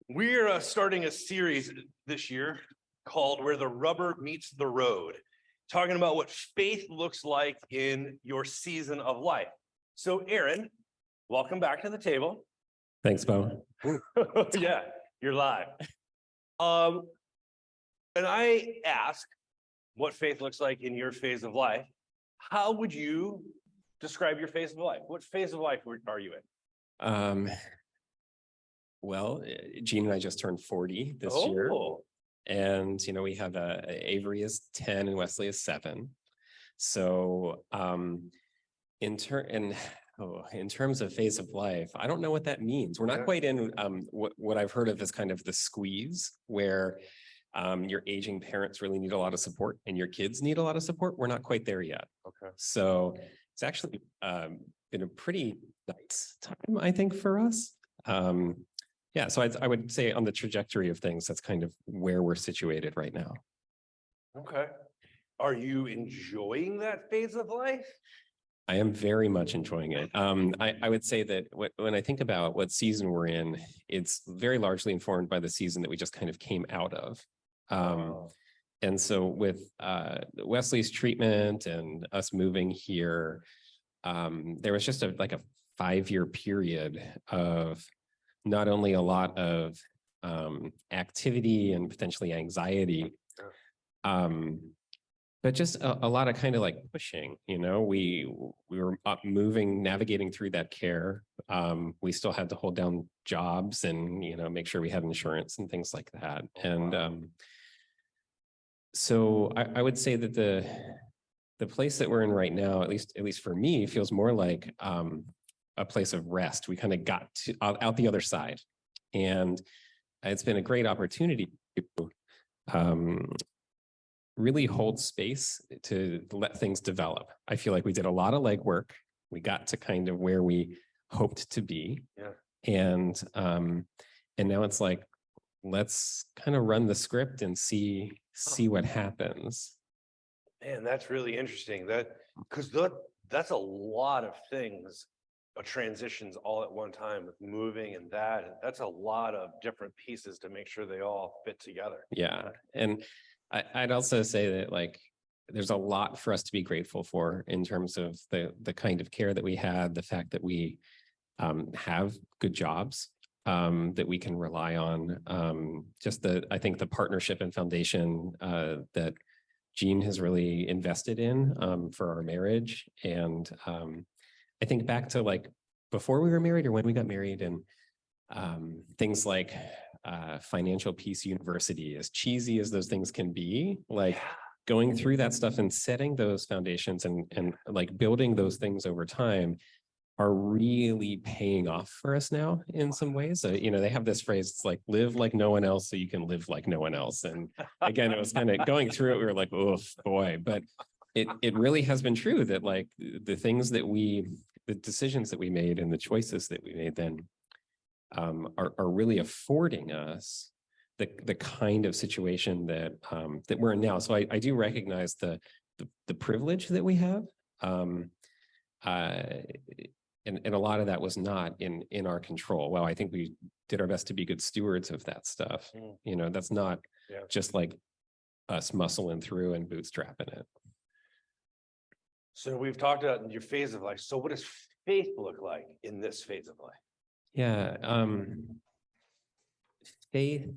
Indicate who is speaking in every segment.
Speaker 1: We're starting a series this year called Where the Rubber Meets the Road, talking about what faith looks like in your season of life. So, Aaron, welcome back to the table.
Speaker 2: Thanks, Bo.
Speaker 1: Yeah, you're live. And I ask what faith looks like in your phase of life. How would you describe your phase of life? What phase of life are you in?
Speaker 2: Well, Gene and I just turned 40 this year. And, we have Avery is 10 and Wesley is 7. So in terms of phase of life, I don't know what that means. We're not quite in what I've heard of as kind of the squeeze, where your aging parents really need a lot of support and your kids need a lot of support. We're not quite there yet.
Speaker 1: Okay.
Speaker 2: So it's actually been a pretty nice time, I think, for us. Yeah, so I would say on the trajectory of things, that's kind of where we're situated right now.
Speaker 1: Okay. Are you enjoying that phase of life?
Speaker 2: I am very much enjoying it. I would say that when I think about what season we're in, it's very largely informed by the season that we just kind of came out of. And so with Wesley's treatment and us moving here, there was just a 5-year period of not only a lot of activity and potentially anxiety, but just a lot of kind of pushing. We were up moving, navigating through that care. We still had to hold down jobs and make sure we had insurance and things like that. And so I would say that the place that we're in right now, at least for me, feels more like a place of rest. We kind of got to out the other side, and it's been a great opportunity to really hold space to let things develop. I feel like we did a lot of legwork. We got to kind of where we hoped to be, and now it's like, let's kind of run the script and see what happens.
Speaker 1: Man, that's really interesting. Because that's a lot of things. Transitions all at one time with moving and that's a lot of different pieces to make sure they all fit together.
Speaker 2: Yeah. And I'd also say that there's a lot for us to be grateful for in terms of the kind of care that we had, the fact that we have good jobs that we can rely on, I think the partnership and foundation that Gene has really invested in for our marriage. And I think back to before we were married or when we got married, and things like Financial Peace University, as cheesy as those things can be, going through that stuff and setting those foundations and building those things over time are really paying off for us now in some ways. They have this phrase, it's live like no one else so you can live like no one else. And again, it was kind of going through it, we were like, oh boy, but it really has been true that the decisions that we made and the choices that we made then are really affording us the kind of situation that we're in now. So I do recognize the privilege that we have. And a lot of that was not in our control. Well, I think we did our best to be good stewards of that stuff. That's not just us muscling through and bootstrapping it.
Speaker 1: So we've talked about your phase of life. So what does faith look like in this phase of life?
Speaker 2: Yeah, faith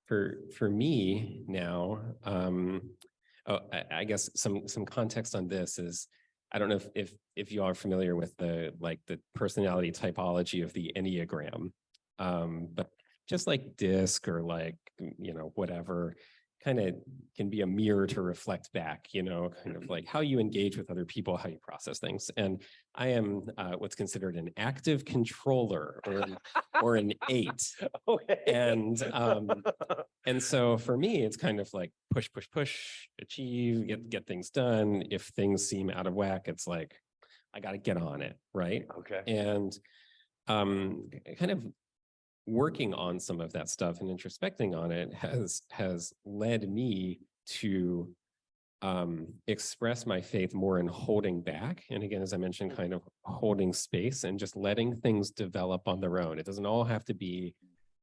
Speaker 2: for me now. I guess some context on this is, I don't know if you all are familiar with the personality typology of the Enneagram, but just DISC or whatever, kind of can be a mirror to reflect back, kind of how you engage with other people, how you process things. And I am what's considered an active controller or an 8. Okay. And so for me, it's kind of push, achieve, get things done. If things seem out of whack, it's I got to get on it, right?
Speaker 1: Okay.
Speaker 2: And kind of working on some of that stuff and introspecting on it has led me to express my faith more in holding back. And again, as I mentioned, kind of holding space and just letting things develop on their own. It doesn't all have to be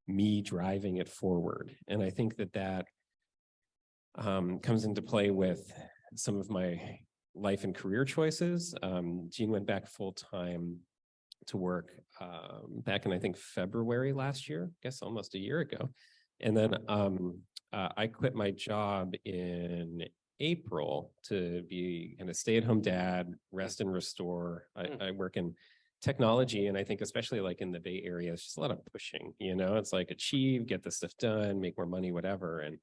Speaker 2: me driving it forward. And I think that that comes into play with some of my life and career choices. Jean went back full time to work back in, I think, February last year, I guess almost a year ago. And then I quit my job in April to be kind of stay-at-home dad, rest and restore. I work in technology, and I think especially like in the Bay Area, it's just a lot of pushing, you know, it's like achieve, get this stuff done, make more money, whatever. And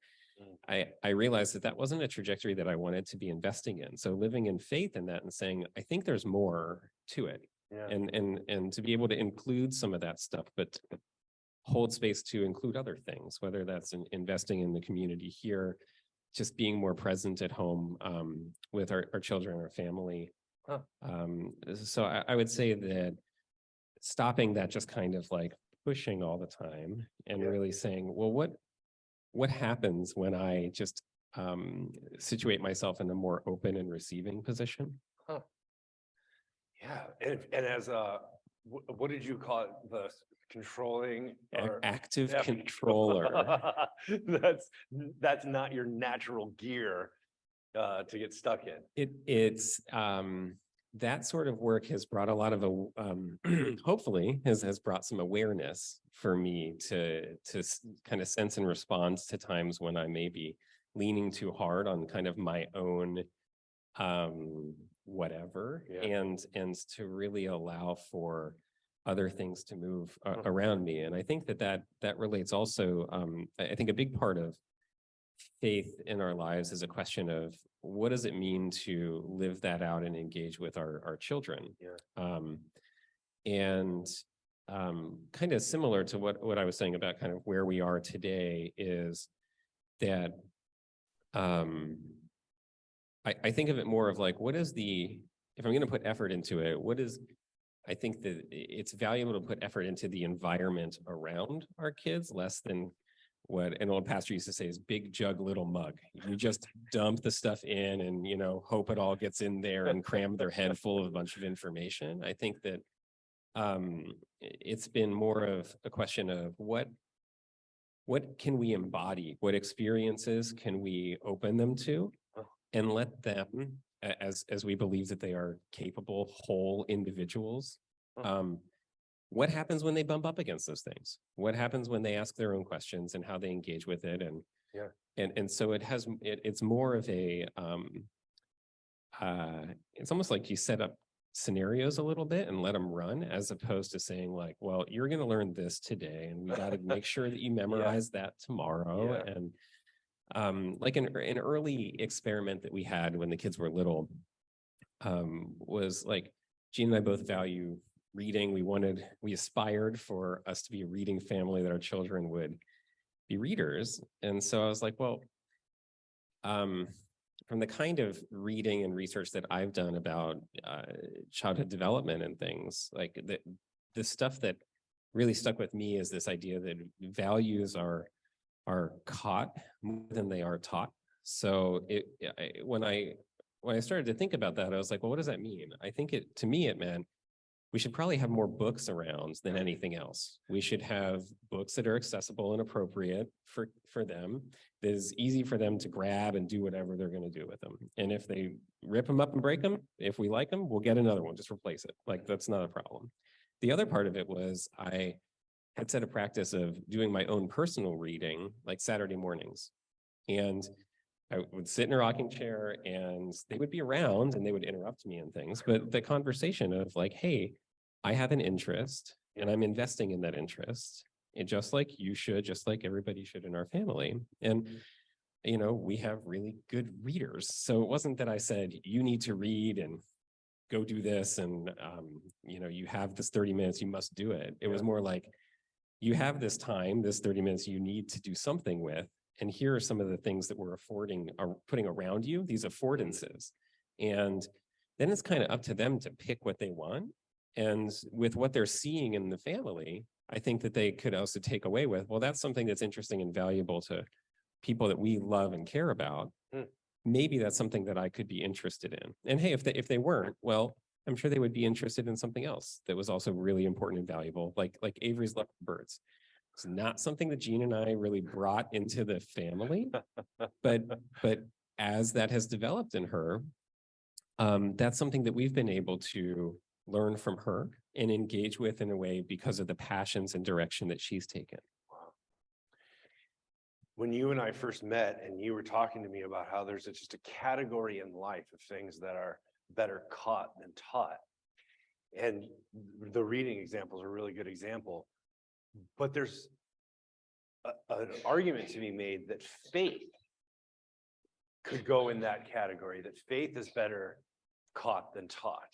Speaker 2: I realized that that wasn't a trajectory that I wanted to be investing in. So living in faith in that and saying, I think there's more to it.
Speaker 1: Yeah.
Speaker 2: And to be able to include some of that stuff, but hold space to include other things, whether that's investing in the community here, just being more present at home with our children, our family.
Speaker 1: Huh.
Speaker 2: So I would say that stopping that just kind of like pushing all the time and really saying, well, what happens when I just situate myself in a more open and receiving position?
Speaker 1: Huh. Yeah, and as what did you call it? The controlling or
Speaker 2: Active
Speaker 1: Yeah.
Speaker 2: controller.
Speaker 1: That's not your natural gear to get stuck in.
Speaker 2: It's that sort of work has brought a lot of hopefully has brought some awareness for me to kind of sense and respond to times when I may be leaning too hard on kind of my own whatever, and to really allow for other things to move around me. And I think that relates also, I think a big part of faith in our lives is a question of what does it mean to live that out and engage with our children. And kind of similar to what I was saying about kind of where we are today is that I think of it more of like, what is if I'm going to put effort into it, I think that it's valuable to put effort into the environment around our kids, less than what an old pastor used to say is big jug, little mug. You just dump the stuff in and, you know, hope it all gets in there and cram their head full of a bunch of information. I think that it's been more of a question of what can we embody? What experiences can we open them to and let them, as we believe that they are capable, whole individuals, what happens when they bump up against those things? What happens when they ask their own questions and how they engage with it? And so it's more of a, it's almost like you set up scenarios a little bit and let them run, as opposed to saying like, well, you're going to learn this today and we got to make sure that you memorize that tomorrow. And like an early experiment that we had when the kids were little was like, Jean and I both value reading. We aspired for us to be a reading family, that our children would be readers. And so I was like, well, from the kind of reading and research that I've done about childhood development and things, like the stuff that really stuck with me is this idea that values are caught more than they are taught. So when I started to think about that, I was like, well, what does that mean? I think to me it meant we should probably have more books around than anything else. We should have books that are accessible and appropriate for them, that is easy for them to grab and do whatever they're going to do with them. And if they rip them up and break them, if we like them, we'll get another one, just replace it. Like, that's not a problem. The other part of it was I had set a practice of doing my own personal reading, like Saturday mornings. And I would sit in a rocking chair and they would be around and they would interrupt me and things. But the conversation of like, hey, I have an interest and I'm investing in that interest. And just like you should, just like everybody should in our family. And, you know, we have really good readers. So it wasn't that I said, you need to read and go do this. And, you know, you have this 30 minutes, you must do it. It was more like, you have this time, this 30 minutes you need to do something with. And here are some of the things that we're putting around you, these affordances. And then it's kind of up to them to pick what they want. And with what they're seeing in the family, I think that they could also take away with, well, that's something that's interesting and valuable to people that we love and care about. Maybe that's something that I could be interested in. And hey, if they weren't, well, I'm sure they would be interested in something else that was also really important and valuable, like Avery's love for birds. It's not something that Jean and I really brought into the family, but as that has developed in her, that's something that we've been able to learn from her and engage with in a way because of the passions and direction that she's taken.
Speaker 1: When you and I first met and you were talking to me about how there's just a category in life of things that are better caught than taught. And the reading example is a really good example. But there's an argument to be made that faith could go in that category, that faith is better caught than taught.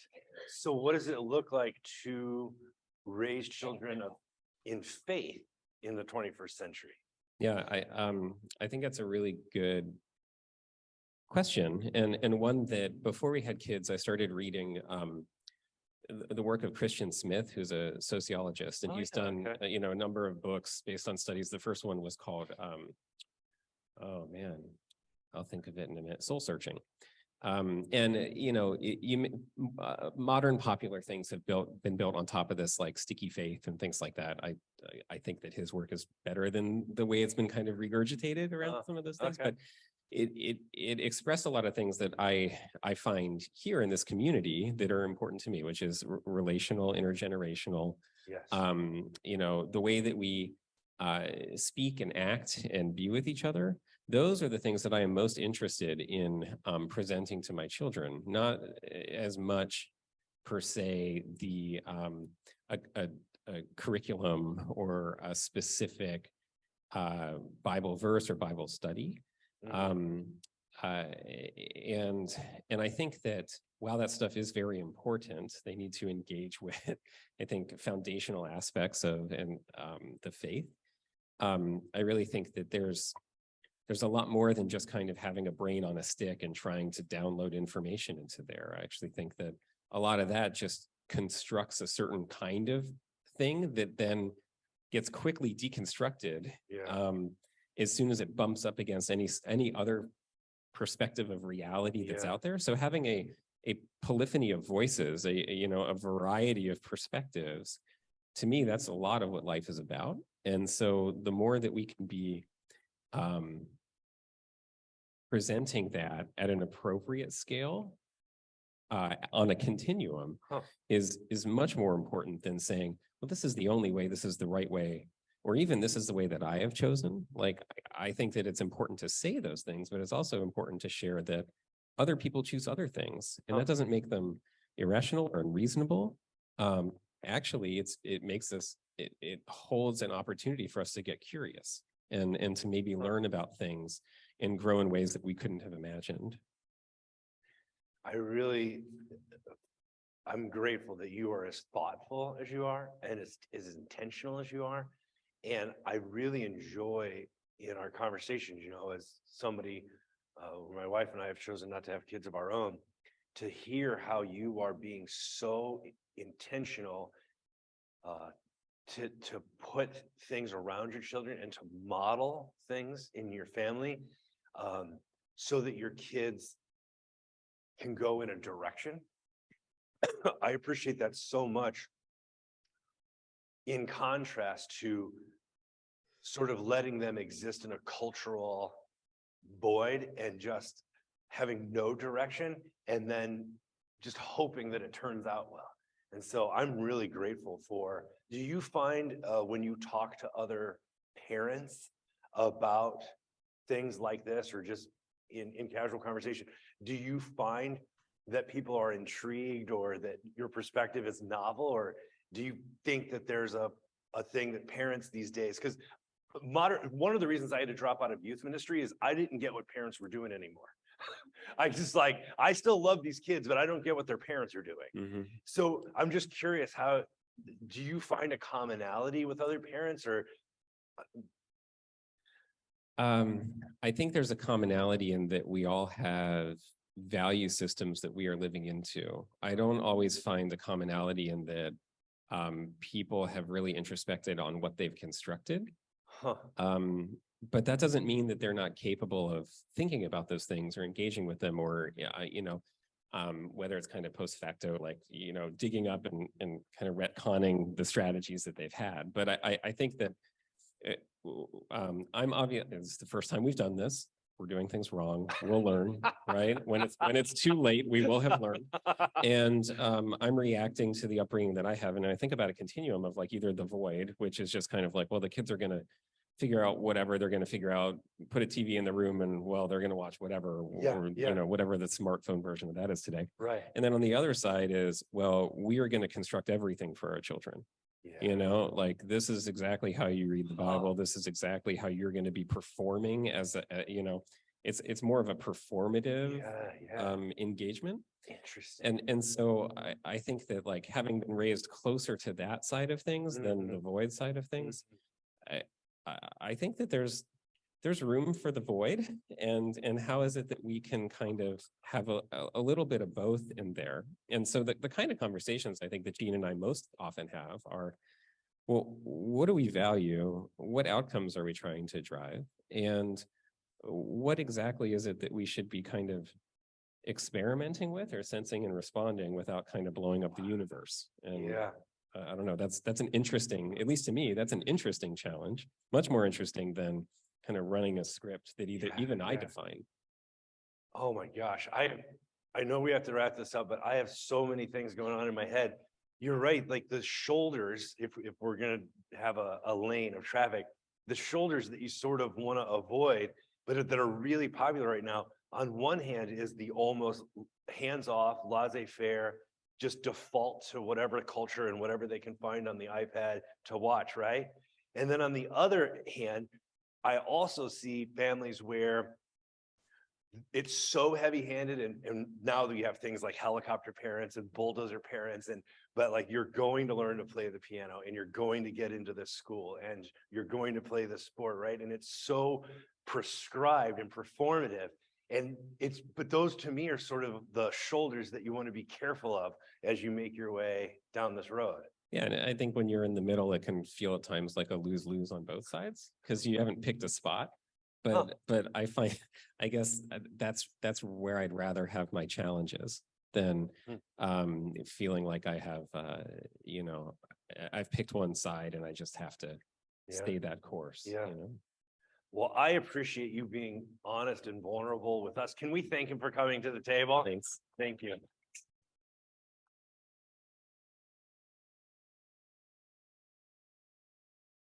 Speaker 1: So what does it look like to raise children in faith in the 21st century?
Speaker 2: Yeah, I think that's a really good question, and one that before we had kids, I started reading the work of Christian Smith, who's a sociologist, and he's done a number of books based on studies. The first one was called oh man, I'll think of it in a minute. Soul Searching. Modern popular things have been built on top of this, like sticky faith and things like that. I think that his work is better than the way it's been kind of regurgitated around some of those things, but it expressed a lot of things that I find here in this community that are important to me, which is relational, intergenerational.
Speaker 1: Yes.
Speaker 2: The way that we speak and act and be with each other. Those are the things that I am most interested in presenting to my children, not as much per se a curriculum or a specific Bible verse or Bible study. And I think that while that stuff is very important, they need to engage with, I think, foundational aspects of the faith. I really think that there's a lot more than just kind of having a brain on a stick and trying to download information into there. I actually think that a lot of that just constructs a certain kind of thing that then gets quickly deconstructed as soon as it bumps up against any other perspective of reality that's out there. So having a polyphony of voices, a variety of perspectives, to me, that's a lot of what life is about. And so the more that we can be presenting that at an appropriate scale on a continuum is much more important than saying, well, this is the only way, this is the right way, or even this is the way that I have chosen. Like, I think that it's important to say those things, but it's also important to share that other people choose other things, and that doesn't make them irrational or unreasonable. Actually, it holds an opportunity for us to get curious and to maybe learn about things and grow in ways that we couldn't have imagined.
Speaker 1: I'm grateful that you are as thoughtful as you are and as intentional as you are. And I really enjoy in our conversations, as somebody, my wife and I have chosen not to have kids of our own, to hear how you are being so intentional to put things around your children and to model things in your family so that your kids can go in a direction. I appreciate that so much, in contrast to sort of letting them exist in a cultural void and just having no direction and then just hoping that it turns out well. And so I'm really grateful for, do you find when you talk to other parents about things like this, or just in casual conversation, do you find that people are intrigued or that your perspective is novel? Or do you think that there's a thing that parents these days, because one of the reasons I had to drop out of youth ministry is I didn't get what parents were doing anymore. I still love these kids, but I don't get what their parents are doing.
Speaker 2: Mm-hmm.
Speaker 1: So I'm just curious, do you find a commonality with other parents, or?
Speaker 2: I think there's a commonality in that we all have value systems that we are living into. I don't always find the commonality in that people have really introspected on what they've constructed. But that doesn't mean that they're not capable of thinking about those things or engaging with them, or whether it's kind of post facto, like digging up and kind of retconning the strategies that they've had. But I think that I'm obvious, it's the first time we've done this. We're doing things wrong. We'll learn, right? When it's too late, we will have learned. And I'm reacting to the upbringing that I have. And I think about a continuum of like either the void, which is just kind of like, well, the kids are going to figure out whatever they're going to figure out, put a TV in the room and well, they're going to watch whatever, or,
Speaker 1: Yeah.
Speaker 2: you know, whatever the smartphone version of that is today.
Speaker 1: Right.
Speaker 2: And then on the other side is, well, we are going to construct everything for our children.
Speaker 1: Yeah.
Speaker 2: You know, like this is exactly how you read the Bible. This is exactly how you're going to be performing as you know, it's more of a performative engagement.
Speaker 1: Interesting.
Speaker 2: And so I think that like having been raised closer to that side of things than the void side of things, I think that there's room for the void, and how is it that we can kind of have a little bit of both in there. And so the kind of conversations I think that Gene and I most often have are, well, what do we value? What outcomes are we trying to drive? And what exactly is it that we should be kind of experimenting with or sensing and responding without kind of blowing up the universe? And I don't know, that's an interesting, at least to me, that's an interesting challenge, much more interesting than kind of running a script that even I define.
Speaker 1: Oh my gosh. I know we have to wrap this up, but I have so many things going on in my head. You're right. Like the shoulders, if we're going to have a lane of traffic, the shoulders that you sort of want to avoid, but that are really popular right now, on one hand is the almost hands-off, laissez-faire, just default to whatever culture and whatever they can find on the iPad to watch, right? And then on the other hand, I also see families where it's so heavy-handed, and now that you have things like helicopter parents and bulldozer parents, but like you're going to learn to play the piano and you're going to get into this school and you're going to play this sport, right? And it's so prescribed and performative. And but those to me are sort of the shoulders that you want to be careful of as you make your way down this road.
Speaker 2: Yeah, and I think when you're in the middle, it can feel at times like a lose-lose on both sides because you haven't picked a spot. But I find, I guess that's where I'd rather have my challenges than feeling like I have, you know, I've picked one side and I just have to stay that course.
Speaker 1: Yeah.
Speaker 2: You know?
Speaker 1: Well, I appreciate you being honest and vulnerable with us. Can we thank him for coming to the table?
Speaker 2: Thanks.
Speaker 1: Thank you.